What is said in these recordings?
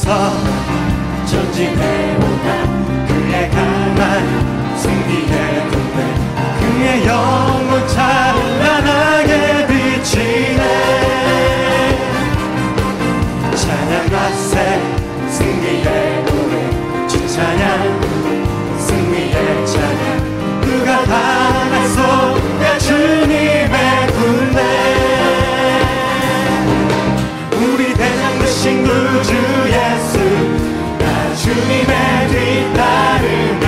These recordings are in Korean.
앞서 전진해오다 그의 강한 승리의 군대 그의 영혼 찬란하게 비치네. 찬양하세 승리의 노래 주 찬양 승리의 찬양 누가 당하소가 주님의 군대. 우리 대장 되신 구주 예수 나 주님의 뒤따르며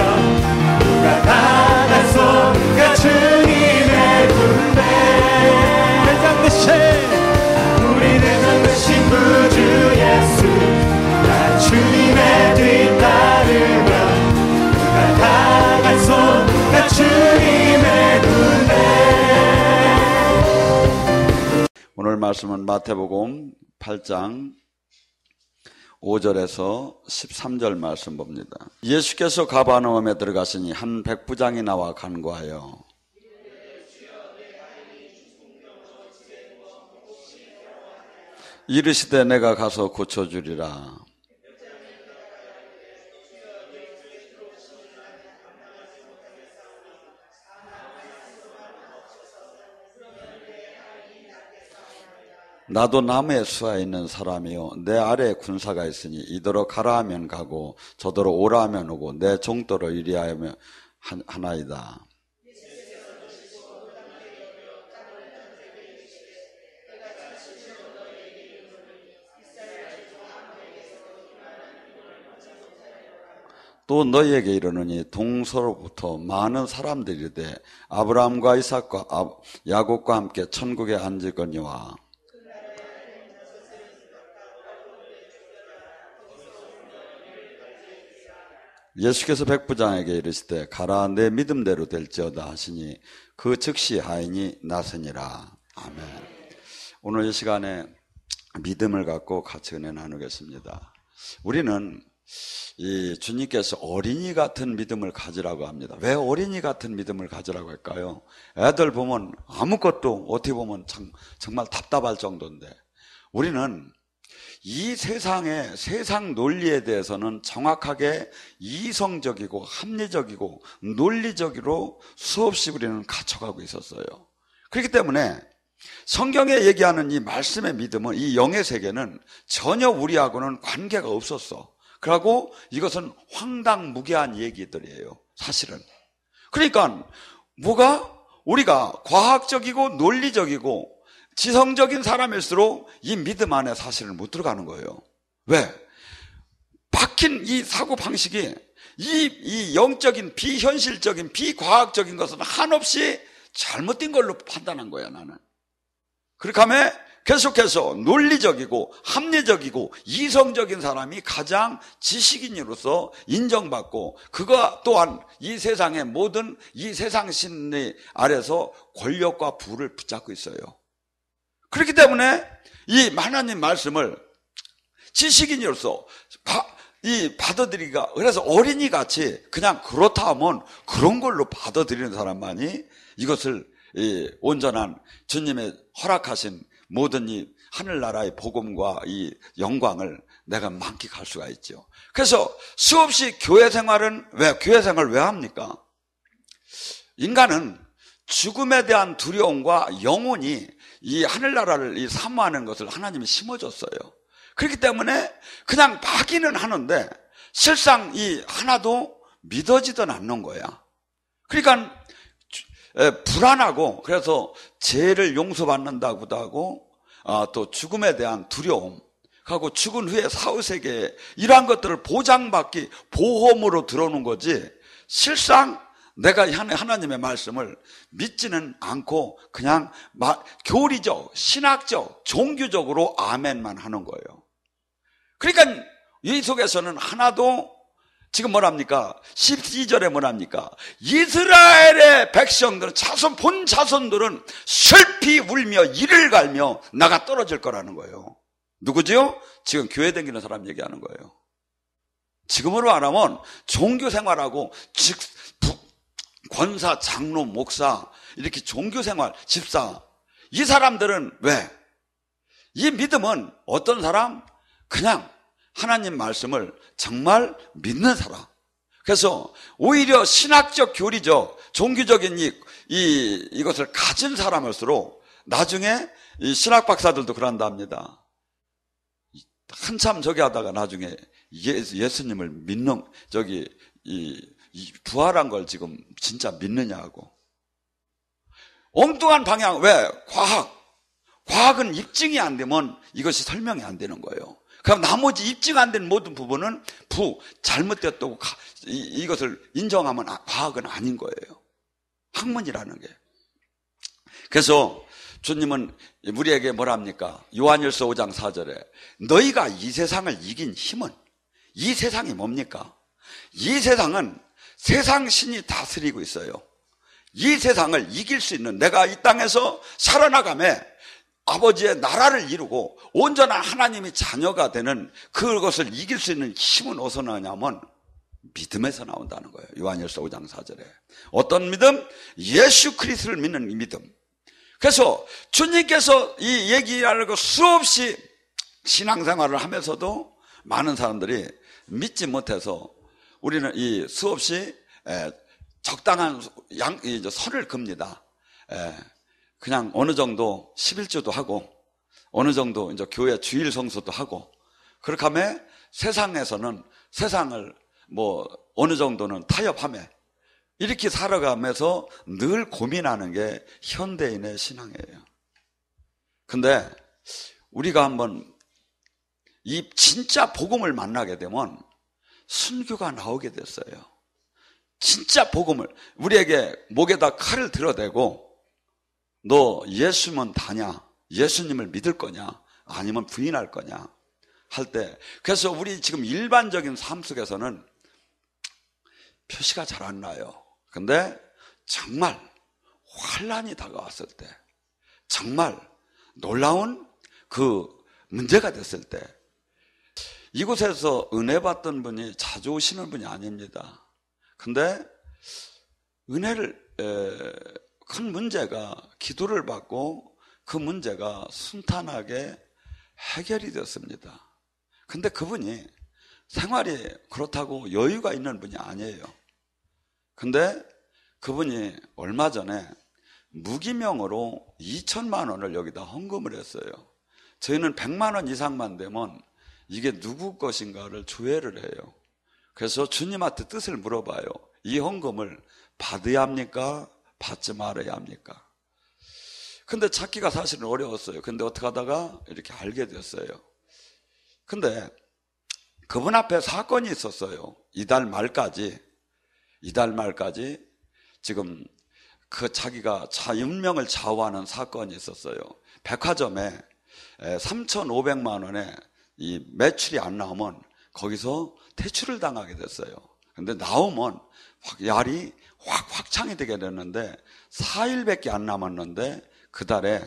누가 당하소가 주님의 군대. 대장 되신 우리 대장 되신 구주 예수 나 주님의 뒤따르며 누가 당하소가 주님의 군대. 오늘 말씀은 마태복음 8장 5절에서 13절 말씀 봅니다. 예수께서 가버나움에 들어가시니 한 백부장이 나와 간구하여 이르시되 내가 가서 고쳐주리라. 나도 나무에 수하 있는 사람이요 내 아래에 군사가 있으니 이더러 가라 하면 가고 저더러 오라 하면 오고 내 종도로 이리하면 하나이다. 또 너희에게 이르노니 동서로부터 많은 사람들이 이르되 아브라함과 이삭과 야곱과 함께 천국에 앉으거니와 예수께서 백부장에게 이르시되 가라 내 믿음대로 될지어다 하시니 그 즉시 하인이 나서니라. 아멘. 오늘 이 시간에 믿음을 갖고 같이 은혜 나누겠습니다. 우리는 이 주님께서 어린이 같은 믿음을 가지라고 합니다. 왜 어린이 같은 믿음을 가지라고 할까요? 애들 보면 아무것도 어떻게 보면 정말 답답할 정도인데 우리는 이 세상의 세상 논리에 대해서는 정확하게 이성적이고 합리적이고 논리적으로 수없이 우리는 갇혀가고 있었어요. 그렇기 때문에 성경에 얘기하는 이 말씀의 믿음은 이 영의 세계는 전혀 우리하고는 관계가 없었어. 그리고 이것은 황당무계한 얘기들이에요, 사실은. 그러니까 우리가 과학적이고 논리적이고 지성적인 사람일수록 이 믿음 안에 사실은 못 들어가는 거예요. 왜? 박힌 이 사고방식이 이 영적인 비현실적인 비과학적인 것은 한없이 잘못된 걸로 판단한 거야, 나는. 그렇게 하면 계속해서 논리적이고 합리적이고 이성적인 사람이 가장 지식인으로서 인정받고 그가 또한 이 세상의 모든 이 세상 신리 아래서 권력과 부를 붙잡고 있어요. 그렇기 때문에 이 하나님 말씀을 지식인으로서 받아들이기가, 그래서 어린이같이 그냥 그렇다 하면 그런 걸로 받아들이는 사람만이 이것을 온전한 주님의 허락하신 모든 이 하늘나라의 복음과 이 영광을 내가 만끽할 수가 있죠. 그래서 수없이 교회 생활을 왜 합니까? 인간은 죽음에 대한 두려움과 영혼이 이 하늘나라를 사모하는 것을 하나님이 심어줬어요. 그렇기 때문에 그냥 하기는 하는데 실상 이 하나도 믿어지든 않는 거야. 그러니까 불안하고, 그래서 죄를 용서받는다고도 하고 또 죽음에 대한 두려움, 하고 죽은 후에 사후세계 이러한 것들을 보장받기 보험으로 들어오는 거지, 실상 내가 하나님의 말씀을 믿지는 않고 그냥 교리적, 신학적, 종교적으로 아멘만 하는 거예요. 그러니까 이 속에서는 하나도 지금 뭐랍니까? 12절에 뭐랍니까? 이스라엘의 백성들은 본 자손들은 슬피 울며 이를 갈며 나가 떨어질 거라는 거예요. 누구지요? 지금 교회 다니는 사람 얘기하는 거예요. 지금으로 말하면 종교생활하고 권사, 장로, 목사, 이렇게 종교생활, 집사, 이 사람들은 왜? 이 믿음은 어떤 사람? 그냥 하나님 말씀을 정말 믿는 사람. 그래서 오히려 신학적, 교리적, 종교적인 이것을 가진 사람일수록 나중에 이 신학 박사들도 그런답니다. 한참 저기 하다가 나중에 예수님을 믿는, 이 부활한 걸 지금 진짜 믿느냐고. 엉뚱한 방향. 왜? 과학은 입증이 안 되면 이것이 설명이 안 되는 거예요. 그럼 나머지 입증 안 된 모든 부분은 잘못되었다고 이것을 인정하면 과학은 아닌 거예요. 학문이라는 게. 그래서 주님은 우리에게 뭐랍니까? 요한일서 5장 4절에 너희가 이 세상을 이긴 힘은, 이 세상이 뭡니까? 이 세상은 세상 신이 다스리고 있어요. 이 세상을 이길 수 있는, 내가 이 땅에서 살아나가며 아버지의 나라를 이루고 온전한 하나님의 자녀가 되는 그것을 이길 수 있는 힘은 어디서 나오냐면 믿음에서 나온다는 거예요. 요한일서 5장 4절에. 어떤 믿음? 예수 그리스도를 믿는 믿음. 그래서 주님께서 이 얘기하는 거 수없이 신앙생활을 하면서도 많은 사람들이 믿지 못해서 우리는 이 수없이 적당한 선을 긋니다. 그냥 어느 정도 11조도 하고 어느 정도 이제 교회 주일 성수도 하고 그렇게 하면 세상에서는 세상을 뭐 어느 정도는 타협하며 이렇게 살아가면서 늘 고민하는 게 현대인의 신앙이에요. 근데 우리가 한번 이 진짜 복음을 만나게 되면 순교가 나오게 됐어요. 진짜 복음을 우리에게 목에다 칼을 들어대고 너 예수면 다냐? 예수님을 믿을 거냐? 아니면 부인할 거냐? 할 때, 그래서 우리 지금 일반적인 삶 속에서는 표시가 잘 안 나요. 근데 정말 환란이 다가왔을 때, 정말 놀라운 그 문제가 됐을 때, 이곳에서 은혜 받던 분이 자주 오시는 분이 아닙니다. 근데 은혜를 큰 문제가 기도를 받고 그 문제가 순탄하게 해결이 됐습니다. 근데 그분이 생활이 그렇다고 여유가 있는 분이 아니에요. 근데 그분이 얼마 전에 무기명으로 2천만 원을 여기다 헌금을 했어요. 저희는 100만 원 이상만 되면 이게 누구 것인가를 조회를 해요. 그래서 주님한테 뜻을 물어봐요. 이 헌금을 받아야 합니까? 받지 말아야 합니까? 근데 찾기가 사실은 어려웠어요. 근데 어떻게 하다가 이렇게 알게 됐어요. 근데 그분 앞에 사건이 있었어요. 이달 말까지 지금 그 자기가 운명을 좌우하는 사건이 있었어요. 백화점에 3,500만 원에 이 매출이 안 나오면 거기서 퇴출을 당하게 됐어요. 근데 나오면 yar이 확창이 되게 됐는데 4일밖에 안 남았는데 그 달에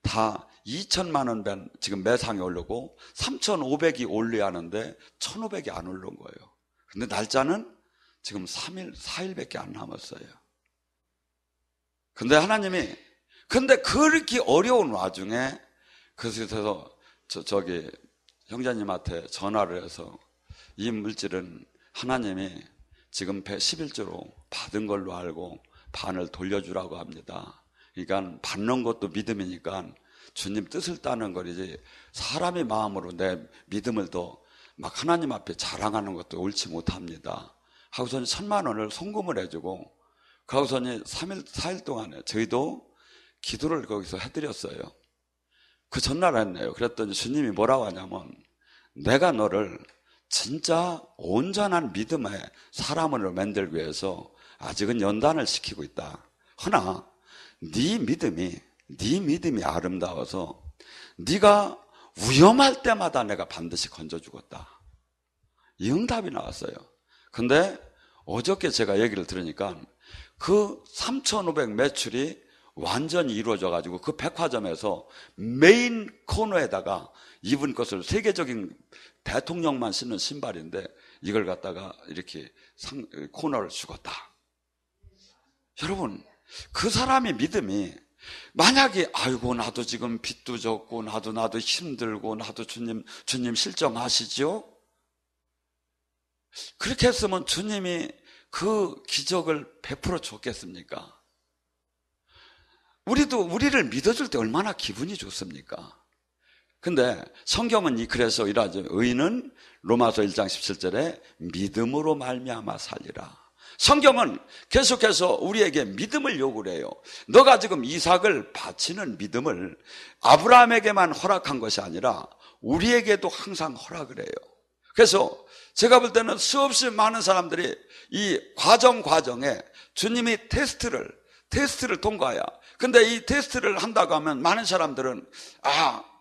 다 2천만 원 지금 매상이 오르고 3,500이 올려야 하는데 1,500이 안 오른 거예요. 근데 날짜는 지금 4일밖에 안 남았어요. 근데 하나님이 근데 그렇게 어려운 와중에 그래서 저기 형제님한테 전화를 해서 이 물질은 하나님이 지금 11조로 받은 걸로 알고 반을 돌려주라고 합니다. 그러니까 받는 것도 믿음이니까 주님 뜻을 따는 거지 사람의 마음으로 내 믿음을 더 막 하나님 앞에 자랑하는 것도 옳지 못합니다. 하고서는 1,000만 원을 송금을 해주고 그하고서는 4일 동안에 저희도 기도를 거기서 해드렸어요. 그 전날 했네요. 그랬더니 주님이 뭐라고 하냐면 내가 너를 진짜 온전한 믿음의 사람으로 만들기 위해서 아직은 연단을 시키고 있다. 허나 네 믿음이 아름다워서 네가 위험할 때마다 내가 반드시 건져주겠다. 이 응답이 나왔어요. 근데 어저께 제가 얘기를 들으니까 그 3,500 매출이 완전히 이루어져 가지고 그 백화점에서 메인 코너에다가 입은 것을 세계적인 대통령만 신는 신발인데 이걸 갖다가 이렇게 코너를 죽었다. 여러분 그 사람의 믿음이 만약에 아이고 나도 지금 빚도 졌고 나도 힘들고 나도 주님 실정하시죠? 그렇게 했으면 주님이 그 기적을 100% 줬겠습니까? 우리를 믿어줄 때 얼마나 기분이 좋습니까? 근데 성경은 그래서 이러죠. 의인은 로마서 1장 17절에 믿음으로 말미암아 살리라. 성경은 계속해서 우리에게 믿음을 요구를 해요. 너가 지금 이삭을 바치는 믿음을 아브라함에게만 허락한 것이 아니라 우리에게도 항상 허락을 해요. 그래서 제가 볼 때는 수없이 많은 사람들이 이 과정에 주님이 테스트를 통과해야. 근데 이 테스트를 한다고 하면 많은 사람들은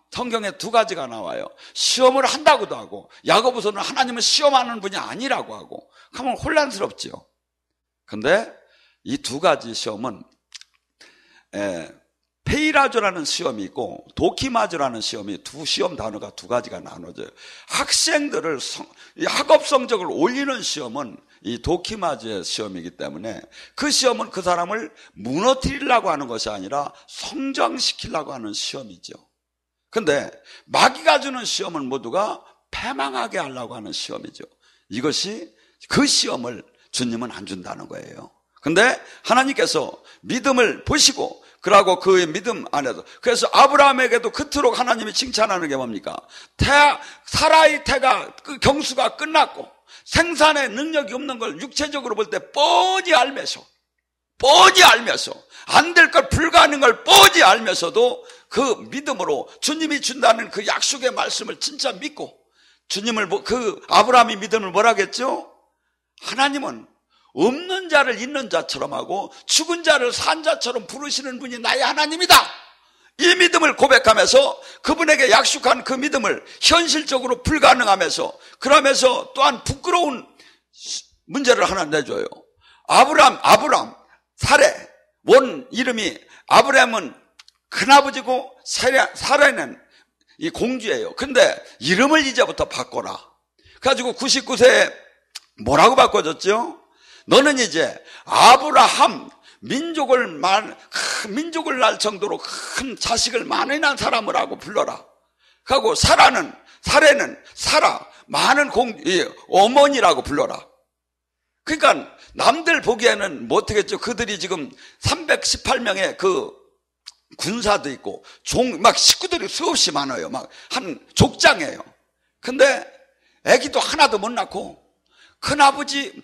성경에 두 가지가 나와요. 시험을 한다고도 하고, 야고보서는 하나님은 시험하는 분이 아니라고 하고, 그러면 혼란스럽지요. 근데 이 두 가지 시험은 페이라조라는 시험이 있고 도키마조라는 시험이, 두 시험 단어가 두 가지가 나눠져요. 학생들을 학업 성적을 올리는 시험은 이 도키마조의 시험이기 때문에 그 시험은 그 사람을 무너뜨리려고 하는 것이 아니라 성장시키려고 하는 시험이죠. 근데 마귀가 주는 시험은 모두가 패망하게 하려고 하는 시험이죠. 이것이 그 시험을 주님은 안 준다는 거예요. 근데 하나님께서 믿음을 보시고 그러고 그의 믿음 안에서, 그래서 아브라함에게도 그토록 하나님이 칭찬하는 게 뭡니까? 사라의 태가 그 경수가 끝났고 생산의 능력이 없는 걸 육체적으로 볼 때 뻔히 알면서 안 될 걸, 불가능한 걸 뻔히 알면서도 그 믿음으로 주님이 준다는 그 약속의 말씀을 진짜 믿고, 주님을 그 아브라함이 믿음을 뭐라겠죠? 하나님은 없는 자를 있는 자처럼 하고 죽은 자를 산 자처럼 부르시는 분이 나의 하나님이다. 이 믿음을 고백하면서 그분에게 약속한 그 믿음을 현실적으로 불가능하면서, 그러면서 또한 부끄러운 문제를 하나 내줘요. 아브람, 사레, 원 이름이 아브람은 큰아버지고 사레는 이 공주예요. 근데 이름을 이제부터 바꿔라. 그래가지고 99세에 뭐라고 바꿔줬죠? 너는 이제 아브라함, 민족을 날 정도로 큰 자식을 많이 낳은 사람을 하고 불러라. 하고 사라는 많은 어머니라고 불러라. 그러니까 남들 보기에는 뭐 어떻겠죠? 그들이 지금 318명의 그 군사도 있고 막 식구들이 수없이 많아요. 막 한 족장이에요. 근데 아기도 하나도 못 낳고 큰아버지,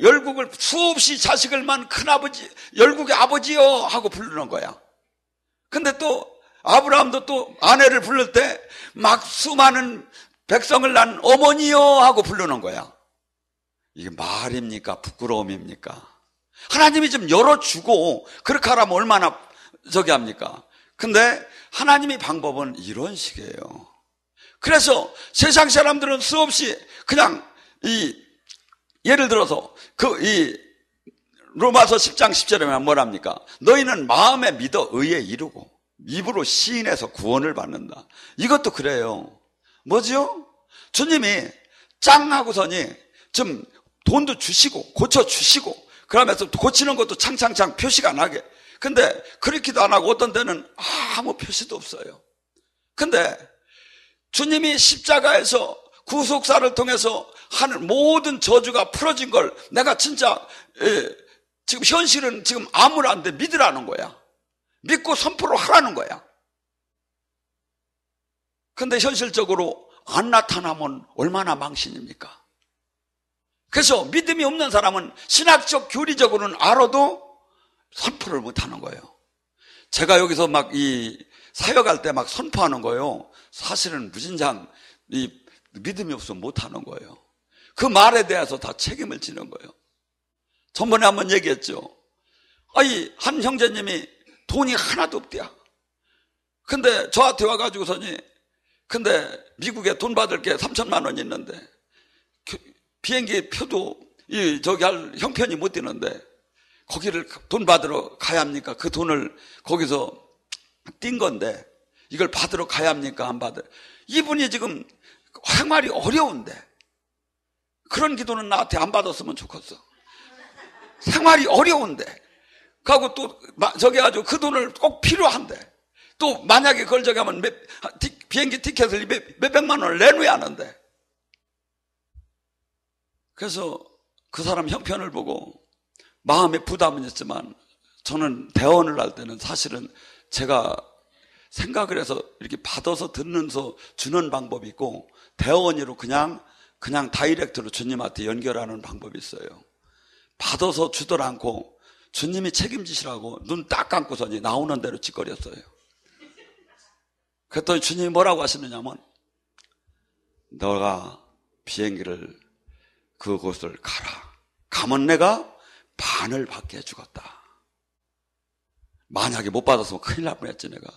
열국을 수없이 자식을 만 큰아버지, 열국의 아버지요 하고 부르는 거야. 근데 또 아브라함도 또 아내를 부를 때 막 수많은 백성을 낳은 어머니요 하고 부르는 거야. 이게 말입니까? 부끄러움입니까? 하나님이 좀 열어주고 그렇게 하라면 얼마나 합니까? 근데 하나님의 방법은 이런 식이에요. 그래서 세상 사람들은 수없이 그냥 예를 들어서 로마서 10장 10절에 뭐랍니까? 너희는 마음에 믿어 의에 이르고 입으로 시인해서 구원을 받는다. 이것도 그래요. 뭐지요? 주님이 짱 하고서니 좀 돈도 주시고 고쳐주시고 그러면서 고치는 것도 창창창 표시가 나게. 근데 그렇기도 안 하고 어떤 데는 아무 표시도 없어요. 근데 주님이 십자가에서 구속사를 통해서 하는 모든 저주가 풀어진 걸 내가 진짜 지금 현실은 지금 아무런데 믿으라는 거야. 믿고 선포를 하라는 거야. 근데 현실적으로 안 나타나면 얼마나 망신입니까? 그래서 믿음이 없는 사람은 신학적 교리적으로는 알아도 선포를 못하는 거예요. 제가 여기서 막 사역할 때 막 선포하는 거예요. 사실은 무진장 믿음이 없으면 못하는 거예요. 그 말에 대해서 다 책임을 지는 거예요. 전번에 한번 얘기했죠. 한 형제님이 돈이 하나도 없대요. 근데 저한테 와가지고서니, 근데 미국에 돈 받을 게 3천만 원이 있는데 비행기 표도 할 형편이 못 뛰는데 거기를 돈 받으러 가야 합니까? 그 돈을 거기서 띈 건데 이걸 받으러 가야 합니까? 안 받아요? 이분이 지금 생활이 어려운데 그런 기도는 나한테 안 받았으면 좋겠어. 생활이 어려운데 그리고 또 아주 그 돈을 꼭 필요한데 또 만약에 그걸 하면 비행기 티켓을 몇백만 원을 내놓아야 하는데, 그래서 그 사람 형편을 보고 마음에 부담은 있지만 저는 대언을 할 때는 사실은 제가 생각을 해서 이렇게 받아서 듣는서 주는 방법이 있고 대언으로 그냥 다이렉트로 주님한테 연결하는 방법이 있어요. 받아서 주들 않고 주님이 책임지시라고 눈 딱 감고서니 나오는 대로 짓거렸어요. 그랬더니 주님이 뭐라고 하시느냐면 너가 비행기를 그곳을 가라. 가면 내가 반을 받게 해주겠다. 만약에 못 받았으면 큰일 날 뻔했지 내가.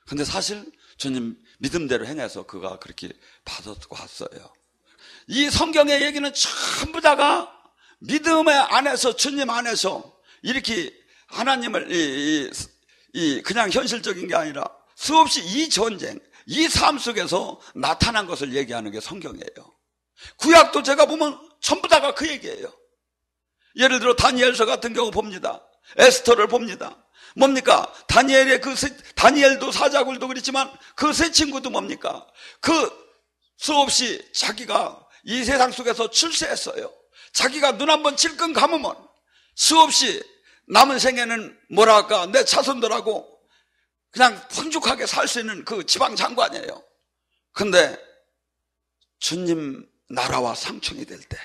근데 사실 주님 믿음대로 행해서 그가 그렇게 받았고 왔어요. 이 성경의 얘기는 전부 다가 믿음의 안에서 주님 안에서 이렇게 하나님을 그냥 현실적인 게 아니라 수없이 이 전쟁, 이 삶 속에서 나타난 것을 얘기하는 게 성경이에요. 구약도 제가 보면 전부 다가 그 얘기예요. 예를 들어 다니엘서 같은 경우 봅니다. 에스더를 봅니다. 뭡니까? 다니엘도 사자굴도 그렇지만 그 세 친구도 뭡니까? 그 수없이 자기가 이 세상 속에서 출세했어요. 자기가 눈 한번 질끈 감으면 수없이 남은 생애는 뭐랄까 내 자손들하고 그냥 풍족하게 살 수 있는 그 지방 장관이에요. 근데 주님 나라와 상충이 될 때,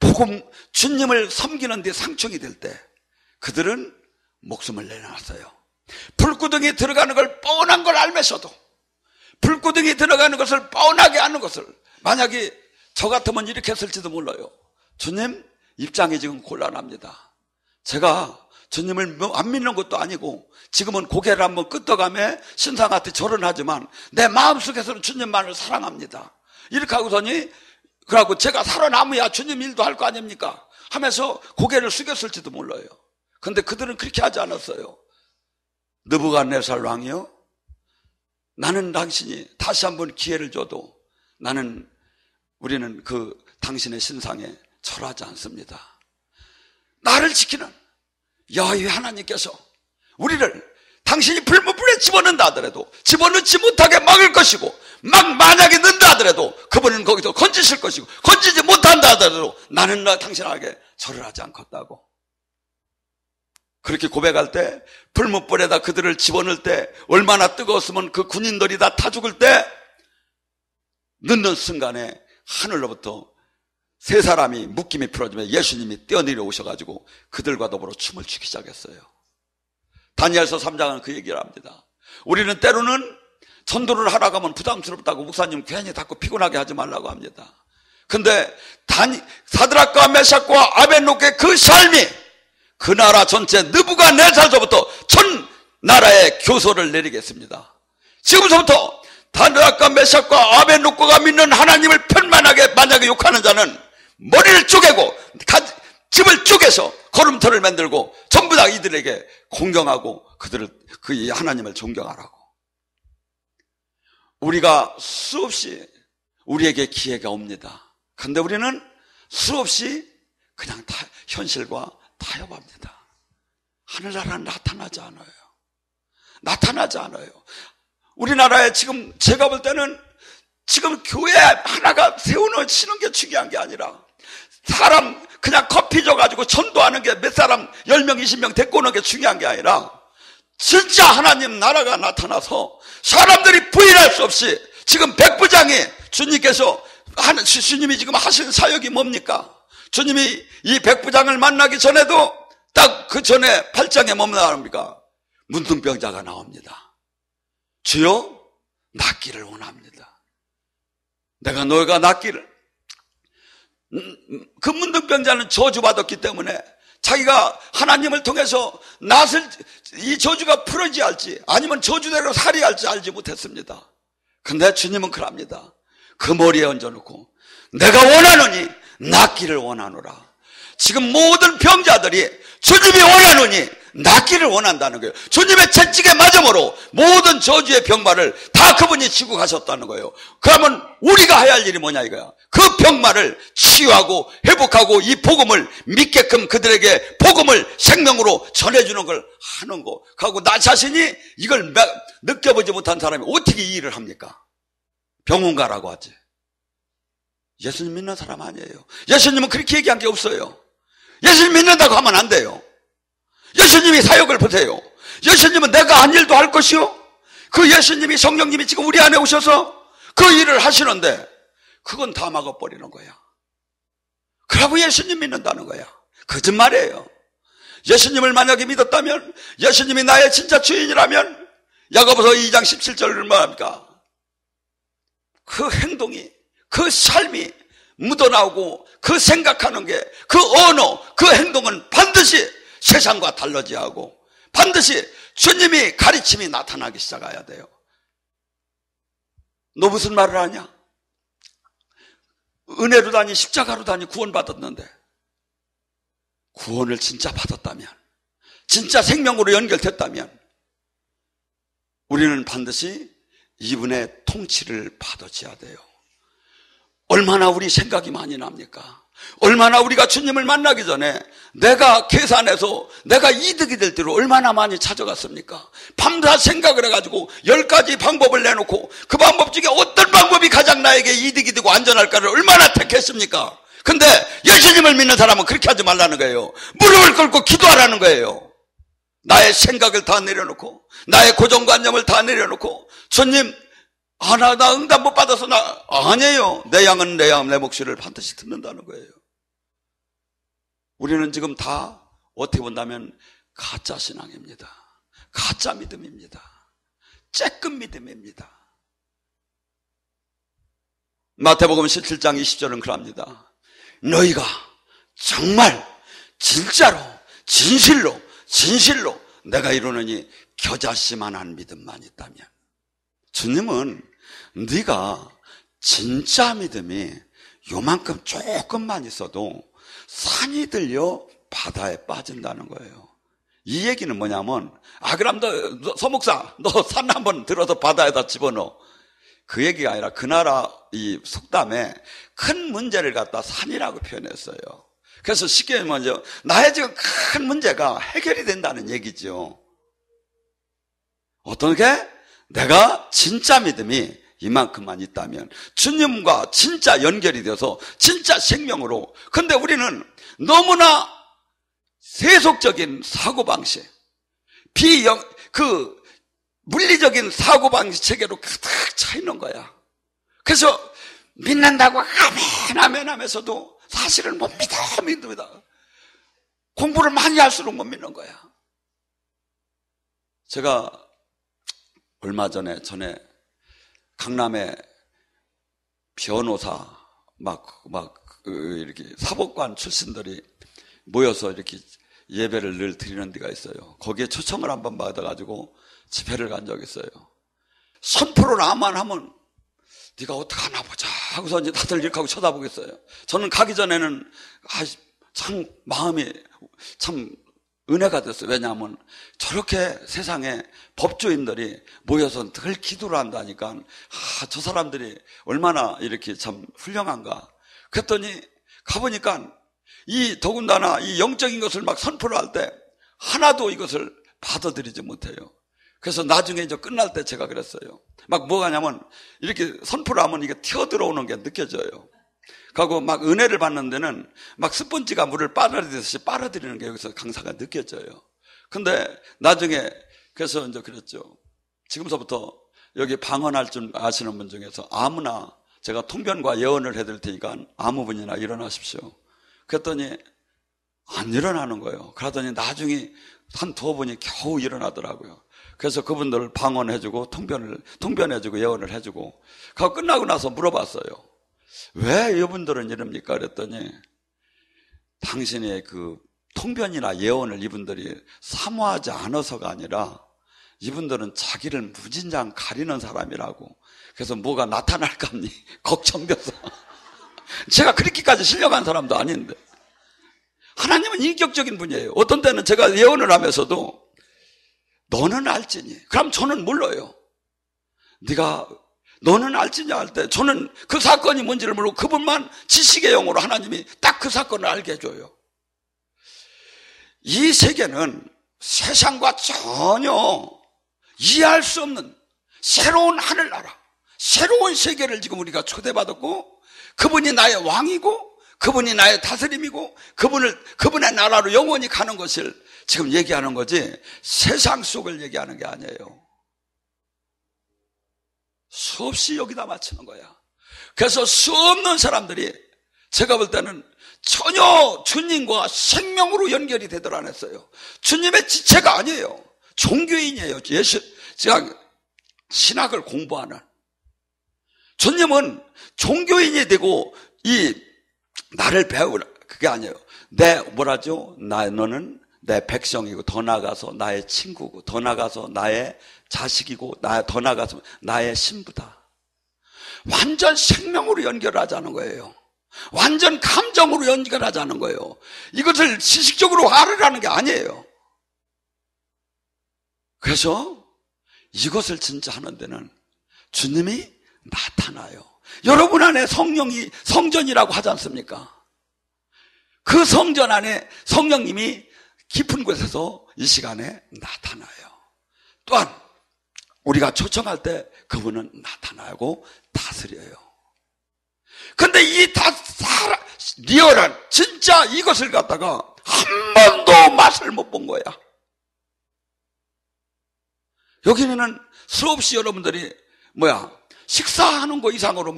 복음 주님을 섬기는 데 상충이 될 때 그들은 목숨을 내놨어요. 불구덩이에 들어가는 걸 뻔한 걸 알면서도 불구덩이에 들어가는 것을 뻔하게 아는 것을 만약에 저 같으면 이렇게 했을지도 몰라요. 주님 입장이 지금 곤란합니다. 제가 주님을 안 믿는 것도 아니고 지금은 고개를 한번 끄덕가며 신상한테 절은 하지만 내 마음속에서는 주님만을 사랑합니다. 이렇게 하고서니 그러고 제가 살아남아야 주님 일도 할 거 아닙니까? 하면서 고개를 숙였을지도 몰라요. 근데 그들은 그렇게 하지 않았어요. 느부갓네살 왕이요, 나는 당신이 다시 한번 기회를 줘도 우리는 그 당신의 신상에 절하지 않습니다. 나를 지키는 여호와 하나님께서 우리를 당신이 불문불에 집어넣는다 하더라도 집어넣지 못하게 막을 것이고 만약에 넣는다 하더라도 그분은 거기서 건지실 것이고 건지지 못한다 하더라도 나는 당신에게 절을 하지 않겠다고 그렇게 고백할 때 불문불에다 그들을 집어넣을 때 얼마나 뜨거웠으면 그 군인들이 다 타 죽을 때 넣는 순간에 하늘로부터 세 사람이 묶임이 풀어지면 예수님이 뛰어내려 오셔가지고 그들과 더불어 춤을 추기 시작했어요. 다니엘서 3장은 그 얘기를 합니다. 우리는 때로는 전도를 하러 가면 부담스럽다고 목사님 괜히 자꾸 피곤하게 하지 말라고 합니다. 근데 사드락과 메삭과 아벳노고의 그 삶이 그 나라 전체 느부갓네살서부터 전 나라에 교서를 내리겠습니다. 지금서부터 사드락과 메삭과 아벳노고가 믿는 하나님을 편만하게 만약에 욕하는 자는 머리를 쪼개고 집을 쪼개서 걸음터를 만들고 전부 다 이들에게 공경하고 그 하나님을 존경하라고. 우리가 수없이 우리에게 기회가 옵니다. 근데 우리는 수없이 그냥 현실과 타협합니다. 하늘나라는 나타나지 않아요. 나타나지 않아요. 우리나라에 지금 제가 볼 때는 지금 교회 하나가 세워놓치는 게 중요한 게 아니라 사람 그냥 커피 줘가지고 전도하는 게 몇 사람 10명 20명 데리고 오는 게 중요한 게 아니라 진짜 하나님 나라가 나타나서 사람들이 부인할 수 없이 지금 백부장이 주님이 지금 하신 사역이 뭡니까? 주님이 이 백부장을 만나기 전에도 딱 그 전에 8장에 뭡니까 나옵니까? 문둥병자가 나옵니다. 주여 낫기를 원합니다. 내가 너희가 낫기를. 그 문둥병자는 저주받았기 때문에 자기가 하나님을 통해서 이 저주가 풀어지지 할지 아니면 저주대로 살이 할지 알지 못했습니다. 근데 주님은 그럽니다. 그 머리에 얹어놓고 내가 원하노니 낫기를 원하노라. 지금 모든 병자들이 주님이 원하노니 낫기를 원한다는 거예요. 주님의 채찍에 맞음으로 모든 저주의 병마를 다 그분이 지고 가셨다는 거예요. 그러면 우리가 해야 할 일이 뭐냐 이거야. 그 병마를 치유하고 회복하고 이 복음을 믿게끔 그들에게 복음을 생명으로 전해주는 걸 하는 거. 그리고 나 자신이 이걸 느껴보지 못한 사람이 어떻게 이 일을 합니까? 병원 가라고 하지. 예수님 믿는 사람 아니에요. 예수님은 그렇게 얘기한 게 없어요. 예수님 믿는다고 하면 안 돼요. 예수님이 사역을 보세요. 예수님은 내가 한 일도 할 것이요, 그 예수님이, 성령님이 지금 우리 안에 오셔서 그 일을 하시는데 그건 다 막아버리는 거야. 그러고 예수님 믿는다는 거야. 거짓말이에요. 예수님을 만약에 믿었다면, 예수님이 나의 진짜 주인이라면 야고보서 2장 17절을 말합니까? 그 행동이, 그 삶이 묻어나오고 그 생각하는 게, 그 언어, 그 행동은 반드시 세상과 달라져야 하고 반드시 주님이 가르침이 나타나기 시작해야 돼요. 너 무슨 말을 하냐? 은혜로 다니 십자가로 다니 구원받았는데, 구원을 진짜 받았다면, 진짜 생명으로 연결됐다면 우리는 반드시 이분의 통치를 받아줘야 돼요. 얼마나 우리 생각이 많이 납니까? 얼마나 우리가 주님을 만나기 전에 내가 계산해서 내가 이득이 될 대로 얼마나 많이 찾아갔습니까? 밤낮 생각을 해가지고 10가지 방법을 내놓고 그 방법 중에 어떤 방법이 가장 나에게 이득이 되고 안전할까를 얼마나 택했습니까? 근데 예수님을 믿는 사람은 그렇게 하지 말라는 거예요. 무릎을 꿇고 기도하라는 거예요. 나의 생각을 다 내려놓고, 나의 고정관념을 다 내려놓고, 주님, 나 응답 못 받아서 아니에요. 내 양은 내 양, 내 목소리를 반드시 듣는다는 거예요. 우리는 지금 다 어떻게 본다면 가짜 신앙입니다. 가짜 믿음입니다. 쬐끔 믿음입니다. 마태복음 17장 20절은 그럽니다. 너희가 정말 진짜로 진실로 내가 이루느니 겨자씨만한 믿음만 있다면, 주님은 네가 진짜 믿음이 요만큼 조금만 있어도 산이 들려 바다에 빠진다는 거예요. 이 얘기는 뭐냐면, 그럼 너 서목사, 너 산 한번 들어서 바다에다 집어넣어. 그 얘기가 아니라 그 나라 이 속담에 큰 문제를 갖다 산이라고 표현했어요. 그래서 쉽게 먼저 나의 지금 큰 문제가 해결이 된다는 얘기죠. 어떤 게? 내가 진짜 믿음이 이만큼만 있다면, 주님과 진짜 연결이 되어서 진짜 생명으로. 근데 우리는 너무나 세속적인 사고방식, 물리적인 사고방식 체계로 가득 차 있는 거야. 그래서 믿는다고 아멘 하면서도 사실은 못 믿습니다. 공부를 많이 할수록 못 믿는 거야. 제가 얼마 전에 강남에 변호사 이렇게 사법관 출신들이 모여서 이렇게 예배를 늘 드리는 데가 있어요. 거기에 초청을 한번 받아가지고 집회를 간 적이 있어요. 선포를 나만 하면 네가 어떡하나 보자 하고서 이제 다들 이렇게 하고 쳐다보겠어요. 저는 가기 전에는 참 마음이 참 은혜가 됐어요. 왜냐하면 저렇게 세상에 법조인들이 모여서 늘 기도를 한다니까, 저 사람들이 얼마나 이렇게 참 훌륭한가. 그랬더니 가보니까 더군다나 이 영적인 것을 막 선포를 할 때 하나도 이것을 받아들이지 못해요. 그래서 나중에 이제 끝날 때 제가 그랬어요. 막 뭐가 냐면 이렇게 선포를 하면 이게 튀어들어오는 게 느껴져요. 그리고 막 은혜를 받는 데는 막 스펀지가 물을 빨아들이듯이 빨아들이는 게 여기서 강사가 느껴져요. 근데 나중에 그래서 이제 그랬죠. 지금서부터 여기 방언할 줄 아시는 분 중에서 아무나 제가 통변과 예언을 해드릴 테니까 아무 분이나 일어나십시오. 그랬더니 안 일어나는 거예요. 그러더니 나중에 한 두어 분이 겨우 일어나더라고요. 그래서 그분들을 방언해주고 통변해주고 예언을 해주고, 그거 끝나고 나서 물어봤어요. 왜 이분들은 이럽니까? 그랬더니 당신의 그 통변이나 예언을 이분들이 사모하지 않아서가 아니라 이분들은 자기를 무진장 가리는 사람이라고. 그래서 뭐가 나타날까 하니 걱정돼서. 제가 그렇게까지 신령한 사람도 아닌데. 하나님은 인격적인 분이에요. 어떤 때는 제가 예언을 하면서도 너는 알지니? 그럼 저는 몰라요. 너는 알지냐 할 때 저는 그 사건이 뭔지를 모르고 그분만 지식의 영으로 하나님이 딱 그 사건을 알게 해줘요. 이 세계는 세상과 전혀 이해할 수 없는 새로운 하늘나라, 새로운 세계를 지금 우리가 초대받았고, 그분이 나의 왕이고 그분이 나의 다스림이고 그분의 나라로 영원히 가는 것을 지금 얘기하는 거지 세상 속을 얘기하는 게 아니에요. 수없이 여기다 맞추는 거야. 그래서 수없는 사람들이 제가 볼 때는 전혀 주님과 생명으로 연결이 되더라 안 했어요. 주님의 지체가 아니에요. 종교인이에요. 제가 신학을 공부하는. 주님은 종교인이 되고 나를 배우라 그게 아니에요. 너는 내 백성이고 더 나아가서 나의 친구고 더 나아가서 나의 자식이고 더 나아가서 나의 신부다. 완전 생명으로 연결하자는 거예요. 완전 감정으로 연결하자는 거예요. 이것을 지식적으로 알으라는 게 아니에요. 그래서 이것을 진짜 하는 데는 주님이 나타나요. 여러분 안에 성령이 성전이라고 하지 않습니까? 그 성전 안에 성령님이 깊은 곳에서 이 시간에 나타나요. 또한 우리가 초청할 때 그분은 나타나고 다스려요. 근데 리얼한 진짜 이것을 갖다가 한 번도 맛을 못 본 거야. 여기는 수없이 여러분들이 식사하는 거 이상으로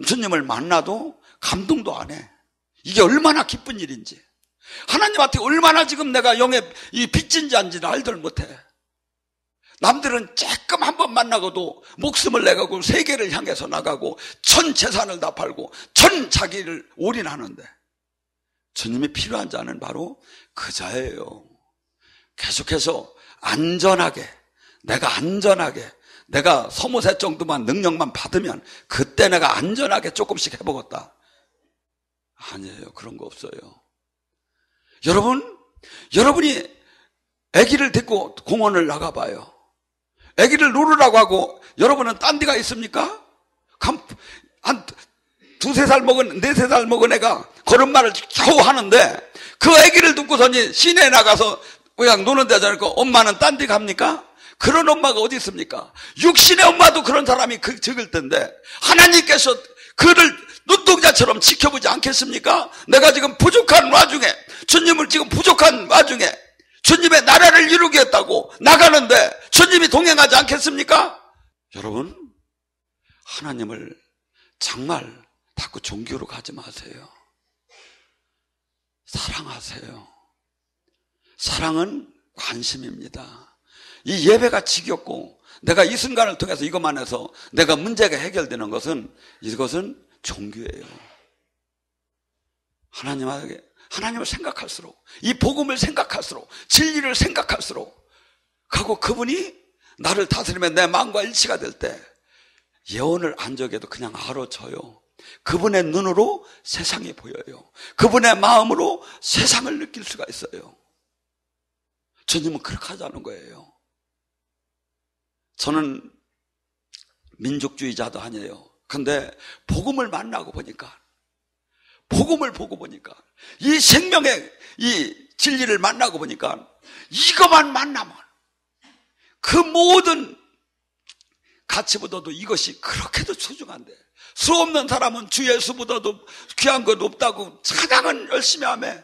주님을 만나도 감동도 안 해. 이게 얼마나 기쁜 일인지, 하나님한테 얼마나 지금 내가 영의 이 빚진 자인지를 알들 못해. 남들은 조금 한 번 만나고도 목숨을 내가고 세계를 향해서 나가고 전 재산을 다 팔고 전 자기를 올인하는데, 주님이 필요한 자는 바로 그 자예요. 계속해서 내가 서머셋 정도만 능력만 받으면 그때 내가 안전하게 조금씩 해보겠다. 아니에요. 그런 거 없어요. 여러분이 아기를 데리고 공원을 나가봐요. 아기를 놀으라고 하고 여러분은 딴 데가 있습니까? 한 2-3살 먹은 4-3살 먹은 애가 걸음마를 겨우 하는데 그 아기를 두고서니 시내에 나가서 그냥 노는 데잖아요. 엄마는 딴 데 갑니까? 그런 엄마가 어디 있습니까? 육신의 엄마도 그런 사람이 적을 텐데 하나님께서 그를 눈동자처럼 지켜보지 않겠습니까? 내가 지금 부족한 와중에, 주님을 지금 부족한 와중에 주님의 나라를 이루겠다고 나가는데 주님이 동행하지 않겠습니까? 여러분, 하나님을 정말 자꾸 종교로 가지 마세요. 사랑하세요. 사랑은 관심입니다. 이 예배가 지겹고 내가 이 순간을 통해서 이것만 해서 내가 문제가 해결되는 것은, 이것은 종교예요. 하나님을 생각할수록, 이 복음을 생각할수록, 진리를 생각할수록, 하고 그분이 나를 다스리면 내 마음과 일치가 될 때 예언을 안 적여도 그냥 알아져요. 그분의 눈으로 세상이 보여요. 그분의 마음으로 세상을 느낄 수가 있어요. 주님은 그렇게 하자는 거예요. 저는 민족주의자도 아니에요. 근데 복음을 만나고 보니까, 복음을 보고 보니까, 이 생명의 이 진리를 만나고 보니까 이것만 만나면 그 모든 가치보다도 이것이 그렇게도 소중한데, 수 없는 사람은 주 예수보다도 귀한 것 없다고 찬양은 열심히 하며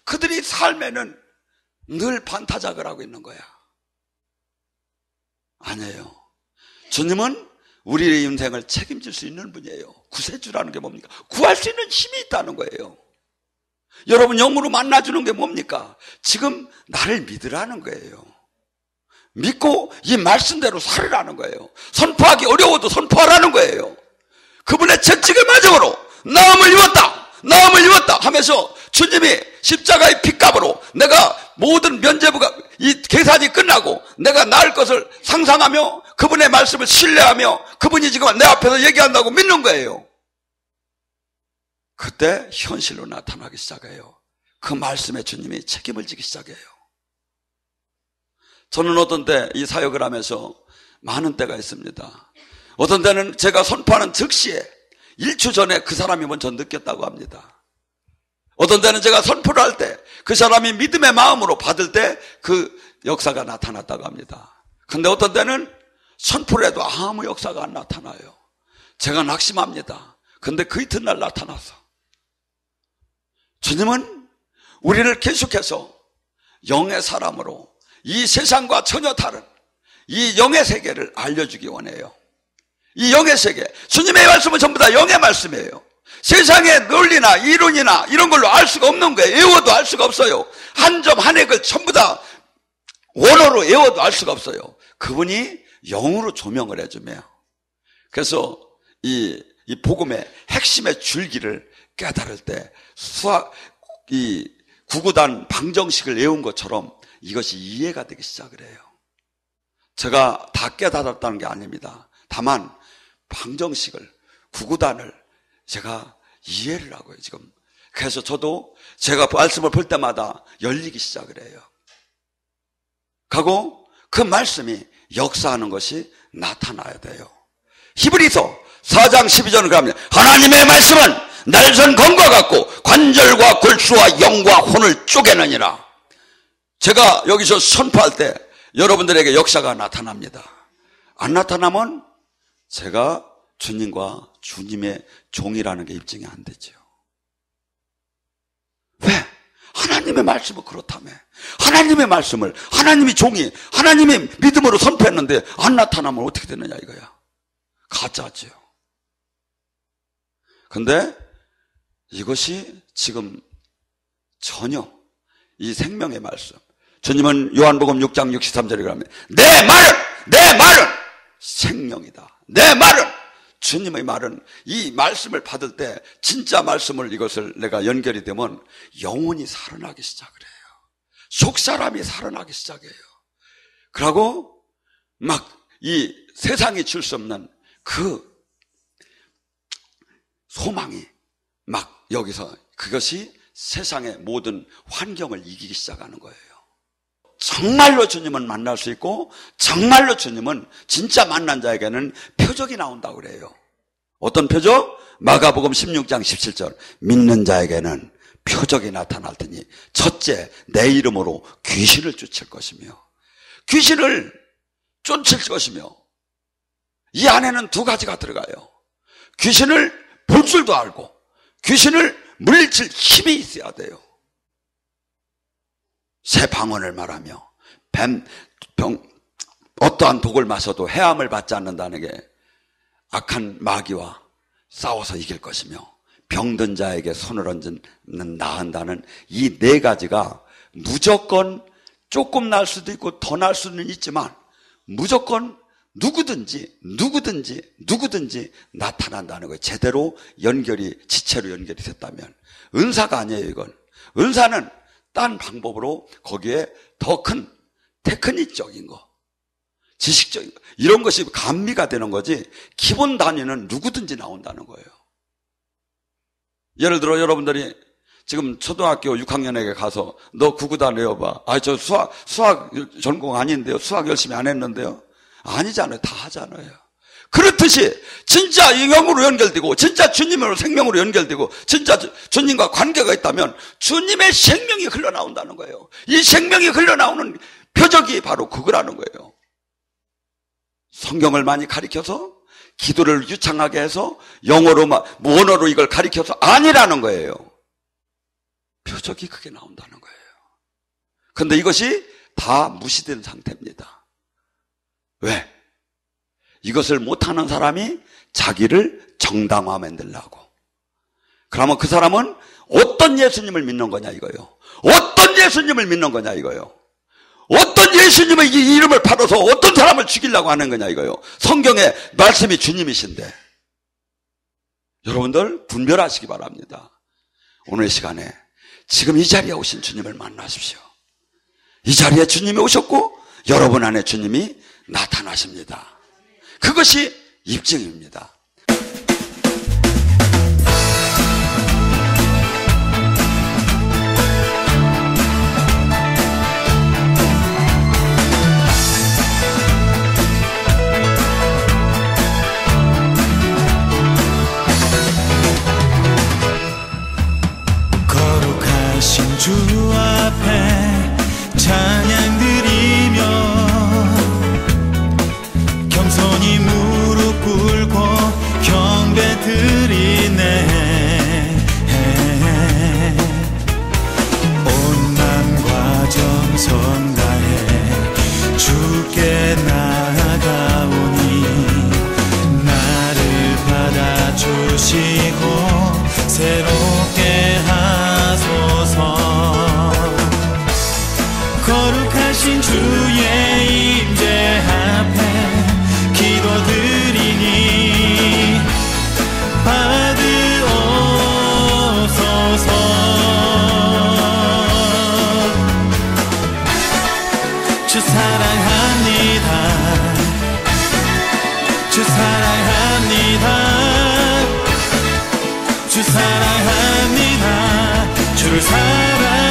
그들이 삶에는 늘 반타작을 하고 있는 거야. 아니에요. 주님은 우리의 인생을 책임질 수 있는 분이에요. 구세주라는 게 뭡니까? 구할 수 있는 힘이 있다는 거예요. 여러분 영으로 만나주는 게 뭡니까? 지금 나를 믿으라는 거예요. 믿고 이 말씀대로 살으라는 거예요. 선포하기 어려워도 선포하라는 거예요. 그분의 채찍의 마정으로 나음을 입었다 하면서 주님이 십자가의 핏값으로 내가 모든 면죄부가 이 계산이 끝나고 내가 나을 것을 상상하며 그분의 말씀을 신뢰하며 그분이 지금 내 앞에서 얘기한다고 믿는 거예요. 그때 현실로 나타나기 시작해요. 그 말씀에 주님이 책임을 지기 시작해요. 저는 어떤 때 이 사역을 하면서 많은 때가 있습니다. 어떤 때는 제가 선포하는 즉시에 1초 전에 그 사람이 먼저 느꼈다고 합니다. 어떤 때는 제가 선포를 할 때 그 사람이 믿음의 마음으로 받을 때 그 역사가 나타났다고 합니다. 근데 어떤 때는 선포를 해도 아무 역사가 안 나타나요. 제가 낙심합니다. 근데 그 이튿날 나타나서 주님은 우리를 계속해서 영의 사람으로 이 세상과 전혀 다른 이 영의 세계를 알려주기 원해요. 이 영의 세계, 주님의 말씀은 전부 다 영의 말씀이에요. 세상의 논리나 이론이나 이런 걸로 알 수가 없는 거예요. 외워도 알 수가 없어요. 한 점 한 핵을 전부 다 원어로 외워도 알 수가 없어요. 그분이 영으로 조명을 해주며, 그래서 이 복음의 핵심의 줄기를 깨달을 때 이 구구단 방정식을 외운 것처럼 이것이 이해가 되기 시작을 해요. 제가 다 깨달았다는 게 아닙니다. 다만 방정식을, 구구단을 제가 이해를 하고요, 지금. 그래서 저도 제가 말씀을 볼 때마다 열리기 시작을 해요. 가고 그 말씀이 역사하는 것이 나타나야 돼요. 히브리서 4장 12절을 가면 하나님의 말씀은 날선 검과 같고 관절과 골수와 영과 혼을 쪼개느니라. 제가 여기서 선포할 때 여러분들에게 역사가 나타납니다. 안 나타나면 제가 주님과 주님의 종이라는 게 입증이 안 되죠. 왜? 하나님의 말씀은 그렇다며. 하나님의 말씀을 하나님이 종이, 하나님의 믿음으로 선포했는데 안 나타나면 어떻게 되느냐 이거야. 가짜죠. 근데 이것이 지금 전혀 이 생명의 말씀, 주님은 요한복음 6장 63절에 그러면 내 말은 생명이다. 내 말은, 주님의 말은, 이 말씀을 받을 때 진짜 말씀을, 이것을 내가 연결이 되면 영혼이 살아나기 시작을 해요. 속사람이 살아나기 시작해요. 그러고 막 이 세상이 줄 수 없는 그 소망이 막 여기서, 그것이 세상의 모든 환경을 이기기 시작하는 거예요. 정말로 주님은 만날 수 있고, 정말로 주님은 진짜 만난 자에게는 표적이 나온다고 그래요. 어떤 표적? 마가복음 16장 17절 믿는 자에게는 표적이 나타날 테니 첫째 내 이름으로 귀신을 쫓을 것이며, 귀신을 쫓을 것이며, 이 안에는 두 가지가 들어가요. 귀신을 볼 줄도 알고 귀신을 물리칠 힘이 있어야 돼요. 새 방언을 말하며 어떠한 독을 마셔도 해함을 받지 않는다는 게 악한 마귀와 싸워서 이길 것이며, 병든 자에게 손을 얹는 나은다는 이 네 가지가 무조건 조금 날 수도 있고 더 날 수는 있지만 무조건 누구든지 나타난다는 거예요. 제대로 연결이, 지체로 연결이 됐다면. 은사가 아니에요, 이건. 은사는 딴 방법으로 거기에 더 큰 테크닉적인 거, 지식적인 거, 이런 것이 감미가 되는 거지, 기본 단위는 누구든지 나온다는 거예요. 예를 들어 여러분들이 지금 초등학교 6학년에게 가서 너 구구단 외워봐. 저 수학 전공 아닌데요, 수학 열심히 안 했는데요. 아니잖아요. 다 하잖아요. 그렇듯이 진짜 영으로 연결되고 진짜 주님으로 생명으로 연결되고 진짜 주님과 관계가 있다면 주님의 생명이 흘러나온다는 거예요. 이 생명이 흘러나오는 표적이 바로 그거라는 거예요. 성경을 많이 가리켜서 기도를 유창하게 해서 영어로 원어로 이걸 가리켜서 아니라는 거예요. 표적이 그게 나온다는 거예요. 그런데 이것이 다 무시된 상태입니다. 왜? 이것을 못하는 사람이 자기를 정당화 만들려고. 그러면 그 사람은 어떤 예수님을 믿는 거냐 이거예요. 어떤 예수님을 믿는 거냐 이거예요. 어떤 예수님의 이 이름을 팔아서 어떤 사람을 죽이려고 하는 거냐 이거예요. 성경의 말씀이 주님이신데. 여러분들 분별하시기 바랍니다. 오늘 시간에 지금 이 자리에 오신 주님을 만나십시오. 이 자리에 주님이 오셨고 여러분 안에 주님이 나타나십니다. 그것이 입증입니다. 거룩하신 주 앞에 찬양 드리며 겸손히 무릎 꿇고 주 사랑합니다. 주 사랑합니다. 주를 사랑